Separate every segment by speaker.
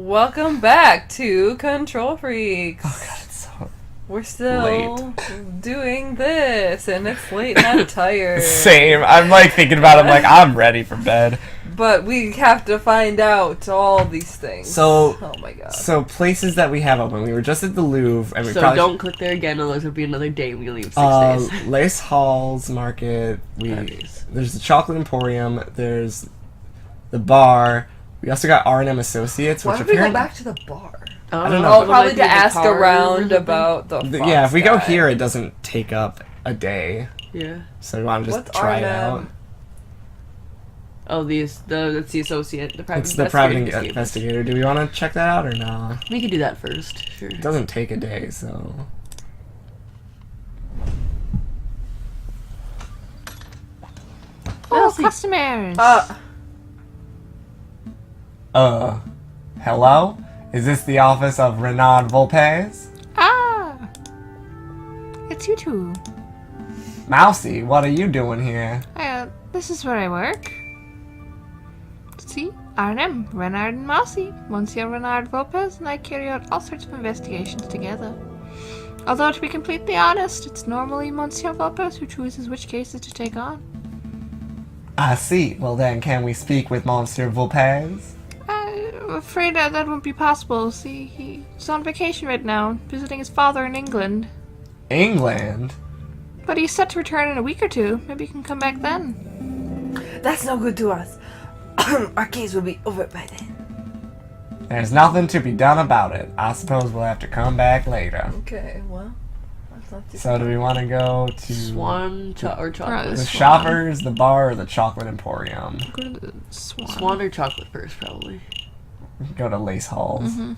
Speaker 1: Welcome back to Control Freaks.
Speaker 2: Oh god, it's so
Speaker 1: We're still doing this, and it's late and I'm tired.
Speaker 2: Same. I'm like thinking about it, I'm ready for bed.
Speaker 1: But we have to find out all these things.
Speaker 2: So,
Speaker 1: oh my god.
Speaker 2: So places that we have open. We were just at the Louvre, and we
Speaker 3: So
Speaker 2: probably
Speaker 3: don't click there again, otherwise it'll be another day. We leave 6 days.
Speaker 2: Lace Halls Market. There's the Chocolate Emporium. There's the bar. We also got R&M Associates,
Speaker 1: Why
Speaker 2: which
Speaker 1: would we go
Speaker 2: apparently
Speaker 1: back to the bar?
Speaker 2: I don't know.
Speaker 1: Oh, probably to ask around about the
Speaker 2: yeah, if we go
Speaker 1: guy.
Speaker 2: here, it doesn't take up a day.
Speaker 3: Yeah.
Speaker 2: So we want to just
Speaker 1: What's
Speaker 2: try it
Speaker 1: R&M?
Speaker 2: out.
Speaker 3: Oh, that's the associate, the private
Speaker 2: It's the private
Speaker 3: investigator.
Speaker 2: investigator. Do we want to check that out or not?
Speaker 3: We could do that first, sure.
Speaker 2: It doesn't take a day, so...
Speaker 4: Oh, customers!
Speaker 2: Hello? Is this the office of Renard Volpes?
Speaker 4: Ah! It's you two.
Speaker 2: Mousy, what are you doing here?
Speaker 4: This is where I work. See? R&M, Renard and Mousy. Monsieur Renard Volpes and I carry out all sorts of investigations together. Although, to be completely honest, it's normally Monsieur Volpes who chooses which cases to take on.
Speaker 2: I see. Well then, can we speak with Monsieur Volpes?
Speaker 4: I'm afraid that won't be possible. See, he's on vacation right now, visiting his father in England.
Speaker 2: England?
Speaker 4: But he's set to return in a week or two. Maybe he can come back then.
Speaker 1: That's no good to us. Our case will be over by then.
Speaker 2: There's nothing to be done about it. I suppose we'll have to come back later.
Speaker 1: Okay, well, that's not too
Speaker 2: So do we want to go to...
Speaker 3: Swan or chocolate?
Speaker 2: The Shoppers, the bar, or the Chocolate Emporium?
Speaker 4: Go to the Swan.
Speaker 3: Swan or chocolate first, probably.
Speaker 2: Go to Lace Halls.
Speaker 4: Mm-hmm.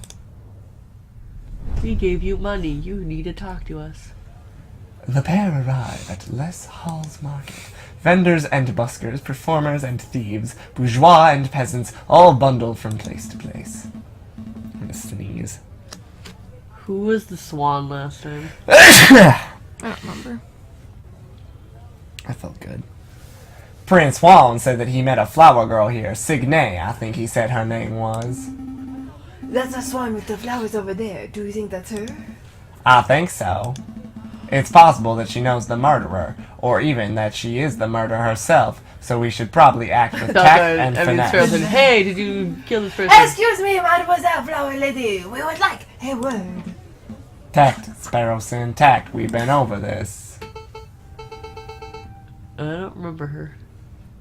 Speaker 3: We gave you money. You need to talk to us.
Speaker 2: The pair arrive at Les Halls Market. Vendors and buskers, performers and thieves, bourgeois and peasants, all bundled from place to place. I'm gonna sneeze.
Speaker 3: Who was the swan last time?
Speaker 4: I don't remember.
Speaker 2: I felt good. Prince Juan said that he met a flower girl here, Signe, I think he said her name was.
Speaker 1: That's a swan with the flowers over there. Do you think that's her?
Speaker 2: I think so. It's possible that she knows the murderer, or even that she is the murderer herself, so we should probably act with tact and finesse.
Speaker 3: Hey, did you kill this person?
Speaker 1: Excuse me, mademoiselle flower lady. We would like a word.
Speaker 2: Tact, Sparrowson, tact. We've been over this.
Speaker 3: I don't remember her.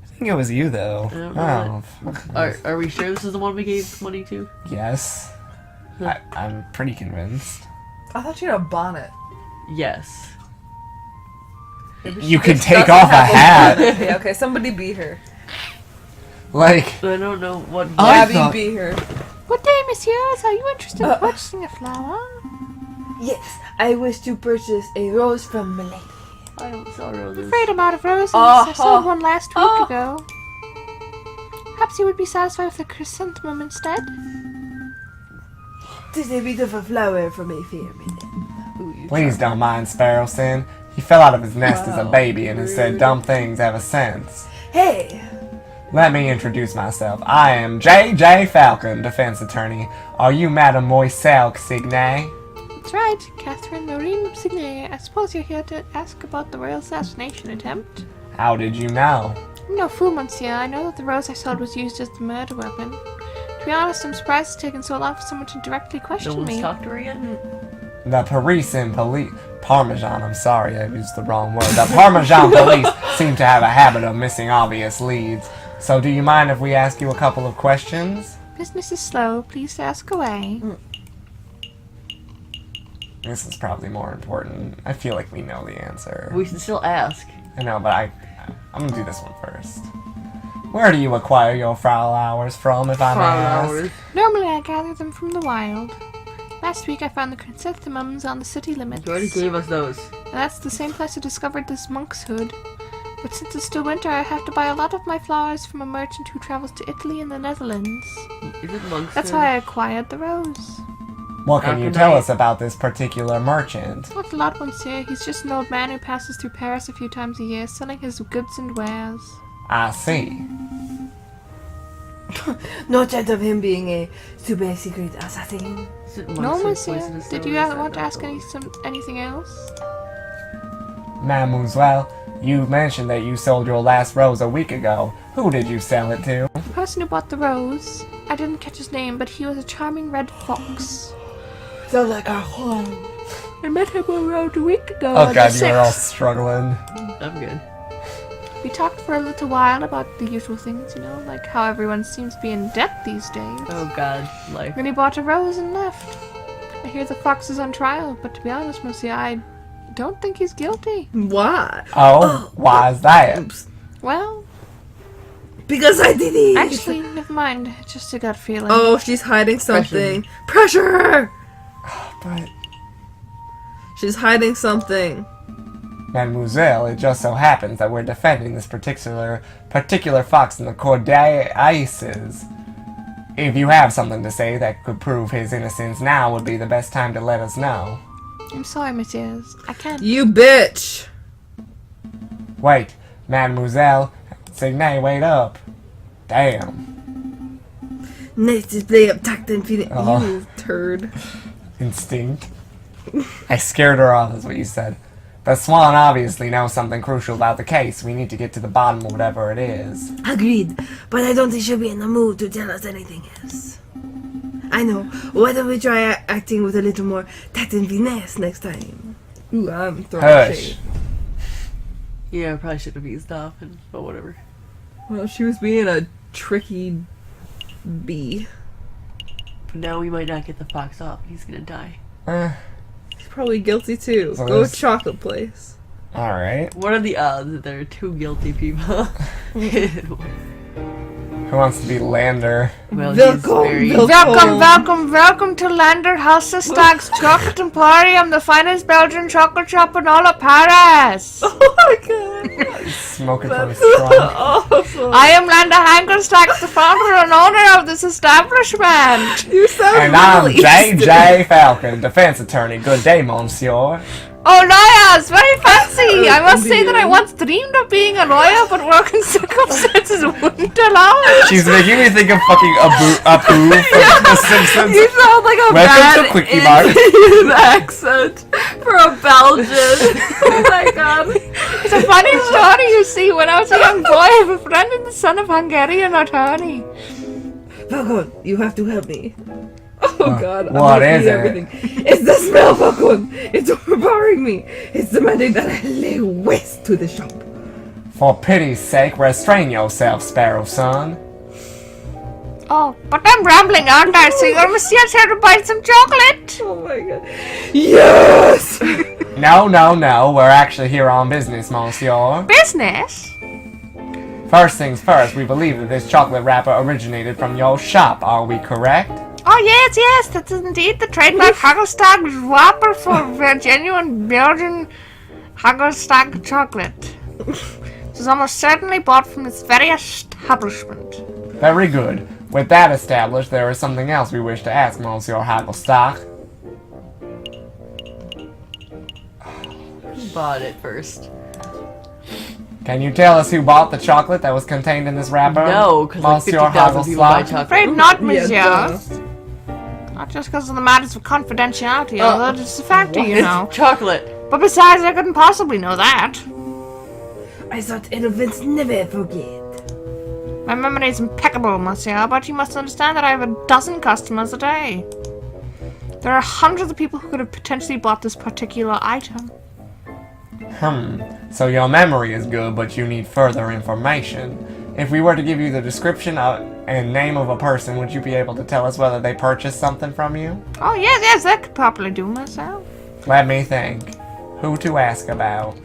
Speaker 2: I think it was you, though.
Speaker 3: I don't know
Speaker 2: Oh,
Speaker 3: Are we sure this is the one we gave money to?
Speaker 2: yes. I'm pretty convinced.
Speaker 1: I thought you had a bonnet.
Speaker 3: Yes.
Speaker 2: You can take off a hat.
Speaker 1: Yeah, okay, somebody be her.
Speaker 2: Like,
Speaker 3: I don't know what.
Speaker 2: I
Speaker 1: Abby,
Speaker 2: thought-
Speaker 1: be her.
Speaker 4: Good day, messieurs. Are you interested in purchasing a flower?
Speaker 1: Yes, I wish to purchase a rose from Milady.
Speaker 3: I don't sell roses.
Speaker 4: I'm afraid I'm out of roses. I sold one last week
Speaker 1: Oh.
Speaker 4: ago. Perhaps you would be satisfied with a chrysanthemum instead?
Speaker 1: Tis a beautiful flower from a fair maiden.
Speaker 2: please don't mind Sparrowson. He fell out of his nest as a baby and has said dumb things ever since.
Speaker 1: Hey!
Speaker 2: Let me introduce myself. I am J.J. Falcon, defense attorney. Are you Mademoiselle Signe?
Speaker 4: That's right, Catherine Noreen Signe. I suppose you're here to ask about the royal assassination attempt.
Speaker 2: How did you know?
Speaker 4: I'm no fool, monsieur. I know that the rose I sold was used as the murder weapon. To be honest, I'm surprised it's taken so long for someone to directly
Speaker 3: No
Speaker 4: question
Speaker 3: one's
Speaker 4: me.
Speaker 3: talked to her yet?
Speaker 2: The Parisian police... Parmesan, I'm sorry, I used the wrong word. The Parmesan police seem to have a habit of missing obvious leads. So do you mind if we ask you a couple of questions?
Speaker 4: Business is slow. Please ask away.
Speaker 2: This is probably more important. I feel like we know the answer.
Speaker 3: We should still ask.
Speaker 2: I know, but I'm gonna do this one first. Where do you acquire your flowers from, if I may ask?
Speaker 3: Flowers.
Speaker 4: Normally, I gather them from the wild. Last week, I found the chrysanthemums on the city limits.
Speaker 3: You already gave us those.
Speaker 4: And that's the same place I discovered this monk's hood. But since it's still winter, I have to buy a lot of my flowers from a merchant who travels to Italy and the Netherlands.
Speaker 3: Is it monks?
Speaker 4: That's why I acquired the rose.
Speaker 2: What can you tell us about this particular merchant?
Speaker 4: Not a lot, monsieur. He's just an old man who passes through Paris a few times a year, selling his goods and wares.
Speaker 2: I see.
Speaker 1: No chance of him being a super secret assassin.
Speaker 4: No, monsieur. Did you want to ask anything else?
Speaker 2: Mademoiselle, you mentioned that you sold your last rose a week ago. Who did you sell it to?
Speaker 4: The person who bought the rose, I didn't catch his name, but he was a charming red fox.
Speaker 1: Sounds like our home.
Speaker 4: I met him around a week ago.
Speaker 2: Oh god, you are all struggling.
Speaker 3: I'm good.
Speaker 4: We talked for a little while about the usual things, you know, like how everyone seems to be in debt these days.
Speaker 3: Oh god, life.
Speaker 4: Then he bought a rose and left. I hear the fox is on trial, but to be honest, monsieur, I don't think he's guilty.
Speaker 1: Why?
Speaker 2: Oh, why is that?
Speaker 1: Oops.
Speaker 4: Well,
Speaker 1: Because I did it.
Speaker 4: actually, never mind. It's just a gut feeling.
Speaker 1: Oh, she's hiding something. Pressure!
Speaker 2: But,
Speaker 1: She's hiding something.
Speaker 2: Mademoiselle, it just so happens that we're defending this particular fox in the court d'assises. If you have something to say that could prove his innocence, now would be the best time to let us know.
Speaker 4: I'm sorry, messieurs. I can't.
Speaker 1: You bitch!
Speaker 2: Wait, Mademoiselle, Signe, wait up. Damn.
Speaker 1: Next display of tact and feeling.
Speaker 2: Oh.
Speaker 1: You turd.
Speaker 2: Instinct. I scared her off, is what you said. The Swan obviously knows something crucial about the case. We need to get to the bottom of whatever it is.
Speaker 1: Agreed, but I don't think she'll be in the mood to tell us anything else. I know. Why don't we try acting with a little more tact and finesse next time? Ooh, I'm throwing
Speaker 2: Hush.
Speaker 1: shade.
Speaker 3: Yeah, I probably should have eased off, but whatever.
Speaker 1: Well, she was being a tricky bee.
Speaker 3: But now we might not get the fox off. He's gonna die.
Speaker 1: She's probably guilty too.
Speaker 2: So
Speaker 1: Go
Speaker 2: there's-
Speaker 1: chocolate place.
Speaker 2: Alright.
Speaker 3: What are the odds that there are two guilty people?
Speaker 2: Who wants to be Lander?
Speaker 3: Well, he's
Speaker 1: Welcome,
Speaker 3: very...
Speaker 4: Welcome to Lander House of Stag's Chocolate Emporium, the finest Belgian chocolate shop in all of Paris.
Speaker 1: Oh my god.
Speaker 2: Smoking from a straw.
Speaker 1: Awesome.
Speaker 4: I am Lander Hangerstack, the founder and owner of this establishment.
Speaker 1: You sound
Speaker 2: And I'm
Speaker 1: really
Speaker 2: J.J. Falcon, defense attorney. Good day, monsieur.
Speaker 4: Oh, lawyers, very fancy. I must say that I once dreamed of being a lawyer, but working circumstances wouldn't allow it.
Speaker 2: She's making me think of fucking Apu from The Simpsons.
Speaker 1: You sound like a
Speaker 2: Welcome
Speaker 1: bad
Speaker 2: to Quickie Mart.
Speaker 1: Indian accent for a Belgian. Oh my god.
Speaker 4: It's a funny story, you see. When I was a young boy, I have a friend in the son of Hungarian attorney.
Speaker 1: Falcon, you have to help me. Oh god, I'm
Speaker 2: what
Speaker 1: gonna
Speaker 2: is
Speaker 1: eat
Speaker 2: it?
Speaker 1: everything. It's the smell, Falcon. It's overpowering me. It's demanding that I lay waste to the shop.
Speaker 2: For pity's sake, restrain yourself, Sparrow son.
Speaker 4: Oh, but I'm rambling, aren't I? So your monsieur's here to buy some chocolate?
Speaker 1: Oh my god. Yes!
Speaker 2: No, we're actually here on business, monsieur.
Speaker 4: Business?
Speaker 2: First things first, we believe that this chocolate wrapper originated from your shop, are we correct?
Speaker 4: Oh, yes, that is indeed the trademark Hagelstag wrapper for genuine Belgian Hagelstag chocolate. This is almost certainly bought from this very establishment.
Speaker 2: Very good. With that established, there is something else we wish to ask, Monsieur Hagelstock.
Speaker 3: Who bought it first?
Speaker 2: Can you tell us who bought the chocolate that was contained in this wrapper?
Speaker 3: No, because like
Speaker 2: Monsieur
Speaker 3: 50,000 people buy
Speaker 2: Hagelstock?
Speaker 3: chocolate.
Speaker 4: Afraid not,
Speaker 1: Yeah,
Speaker 4: monsieur.
Speaker 1: duh.
Speaker 4: Not just because of the matters of confidentiality, although it's a factor, you
Speaker 3: It's
Speaker 4: know.
Speaker 3: chocolate.
Speaker 4: But besides, I couldn't possibly know that.
Speaker 1: I thought elephants never forget.
Speaker 4: My memory is impeccable, monsieur, but you must understand that I have a dozen customers a day. There are hundreds of people who could have potentially bought this particular item.
Speaker 2: So your memory is good, but you need further information. If we were to give you the description and name of a person, would you be able to tell us whether they purchased something from you?
Speaker 4: Oh, yes, that could probably do myself.
Speaker 2: Let me think. Who to ask about?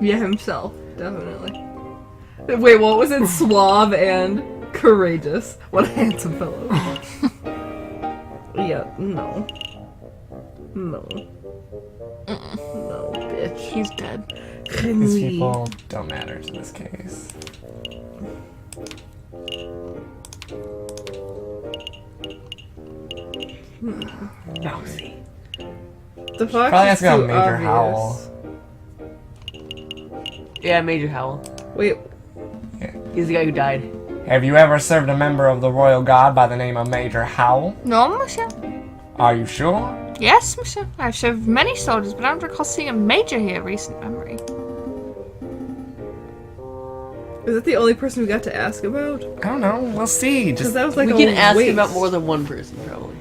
Speaker 1: Yeah, himself. Definitely. Wait, what was it? Suave and courageous. What a handsome fellow. Yeah, no. No. No, bitch.
Speaker 4: He's dead.
Speaker 2: These people don't matter in this case.
Speaker 1: Rousey. The fox
Speaker 2: Probably
Speaker 1: is
Speaker 2: asking about
Speaker 1: too
Speaker 2: Major
Speaker 1: obvious.
Speaker 2: Howell.
Speaker 3: Yeah, Major Howell.
Speaker 1: Wait,
Speaker 3: He's the guy who died.
Speaker 2: Have you ever served a member of the Royal Guard by the name of Major Howell?
Speaker 4: No, monsieur.
Speaker 2: Are you sure?
Speaker 4: Yes, monsieur. I've served many soldiers, but I don't recall seeing a major here of recent memory.
Speaker 1: Is that the only person we got to ask about?
Speaker 2: I don't know. We'll see.
Speaker 1: Because
Speaker 2: Just
Speaker 1: that was like
Speaker 3: we
Speaker 1: a
Speaker 3: can ask
Speaker 1: waste.
Speaker 3: about more than one person, probably.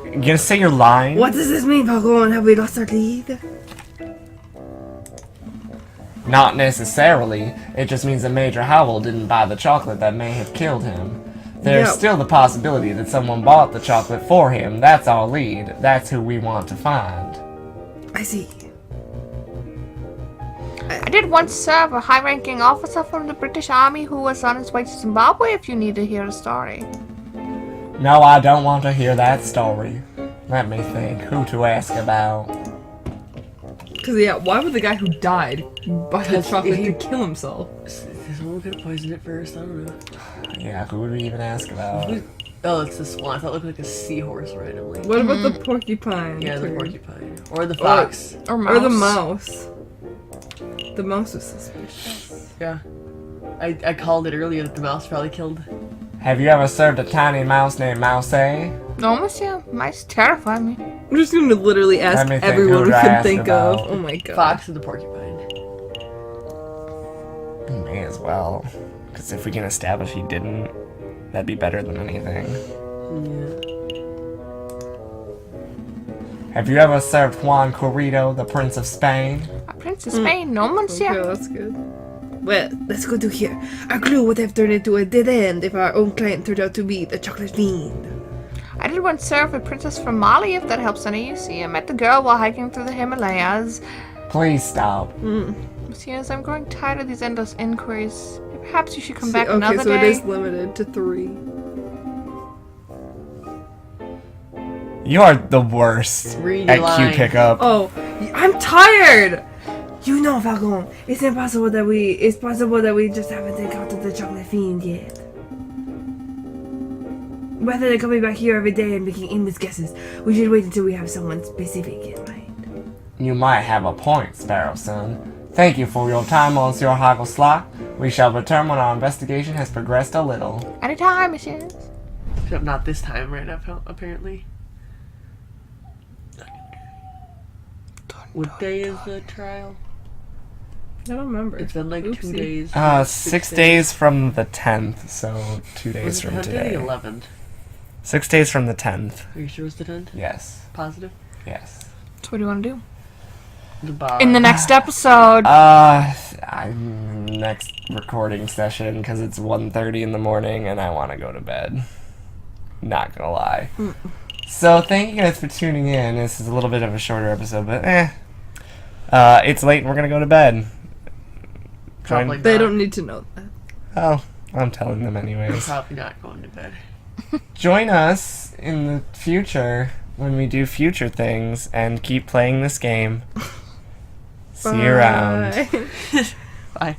Speaker 2: you gonna say your line?
Speaker 1: What does this mean, Falcon? Have we lost our lead?
Speaker 2: Not necessarily. It just means that Major Howell didn't buy the chocolate that may have killed him. There's
Speaker 1: Yeah.
Speaker 2: still the possibility that someone bought the chocolate for him. That's our lead. That's who we want to find.
Speaker 1: I see.
Speaker 4: I did once serve a high-ranking officer from the British Army who was on his way to Zimbabwe, if you need to hear a story.
Speaker 2: No, I don't want to hear that story. Let me think. Who to ask about?
Speaker 1: Because, yeah, why would the guy who died buy the
Speaker 3: Because
Speaker 1: chocolate
Speaker 3: he-
Speaker 1: to kill himself?
Speaker 3: Someone could have poisoned it first, I don't know.
Speaker 2: Yeah, who would we even ask about?
Speaker 3: Oh, it's the swan. I thought it looked like a seahorse randomly.
Speaker 1: What about the porcupine?
Speaker 3: Yeah, the
Speaker 1: turd?
Speaker 3: porcupine. Or the fox.
Speaker 4: Or mouse.
Speaker 1: Or the mouse. The mouse was suspicious.
Speaker 3: Yeah. I called it earlier that the mouse probably killed.
Speaker 2: Have you ever served a tiny mouse named Mouse?
Speaker 4: No, monsieur. Mice terrify me.
Speaker 1: I'm just going to literally ask
Speaker 2: Let me think,
Speaker 1: everyone
Speaker 2: who
Speaker 1: we
Speaker 2: would I
Speaker 1: can
Speaker 2: ask
Speaker 1: think
Speaker 2: about?
Speaker 1: of. Oh my god.
Speaker 3: Fox and the porcupine.
Speaker 2: May as well. Because if we can establish he didn't, that'd be better than anything.
Speaker 3: Yeah.
Speaker 2: Have you ever served Juan Corrido, the Prince of Spain?
Speaker 4: A Prince of Spain, no, monsieur.
Speaker 1: Okay, that's good. Well, that's good to hear. Our clue would have turned into a dead end if our own client turned out to be the chocolate fiend.
Speaker 4: I did once serve a princess from Mali, if that helps any. You see, I met the girl while hiking through the Himalayas.
Speaker 2: Please stop.
Speaker 4: Monsieur, I'm growing tired of these endless inquiries. Perhaps you should come
Speaker 1: See,
Speaker 4: back
Speaker 1: okay,
Speaker 4: another
Speaker 1: so
Speaker 4: day.
Speaker 1: it is limited to 3.
Speaker 2: You are the worst
Speaker 3: Read your
Speaker 2: at Q
Speaker 3: line.
Speaker 2: pickup.
Speaker 1: Oh, I'm tired! You know, Falcon, it's possible that we just haven't encountered the chocolate fiend yet. Rather than coming back here every day and making aimless guesses, we should wait until we have someone specific in mind.
Speaker 2: You might have a point, Sparrow Son. Thank you for your time, Monsieur Hagelsla. We shall return when our investigation has progressed a little.
Speaker 4: Anytime, monsieur.
Speaker 3: Except not this time right now, apparently. What day is the trial?
Speaker 1: I don't remember.
Speaker 3: It's been like 2
Speaker 1: Oopsie.
Speaker 3: days.
Speaker 2: 6 days from the 10th, so 2 days
Speaker 3: Was it
Speaker 2: from
Speaker 3: the 10th or
Speaker 2: today.
Speaker 3: the 11th?
Speaker 2: 6 days from the 10th.
Speaker 3: Are you sure it's the 10th?
Speaker 2: Yes.
Speaker 3: Positive?
Speaker 2: Yes.
Speaker 4: So what do you want to do?
Speaker 3: The bar.
Speaker 4: In the next episode.
Speaker 2: Next recording session, because it's 1:30 in the morning and I want to go to bed. Not gonna lie. So thank you guys for tuning in. This is a little bit of a shorter episode, but it's late and we're gonna go to bed.
Speaker 3: Probably
Speaker 1: They
Speaker 3: not.
Speaker 1: don't need to know that.
Speaker 2: Oh, I'm telling them
Speaker 3: We're
Speaker 2: anyways.
Speaker 3: probably not going to bed.
Speaker 2: Join us in the future when we do future things and keep playing this game. See you around.
Speaker 1: Bye.
Speaker 3: Bye.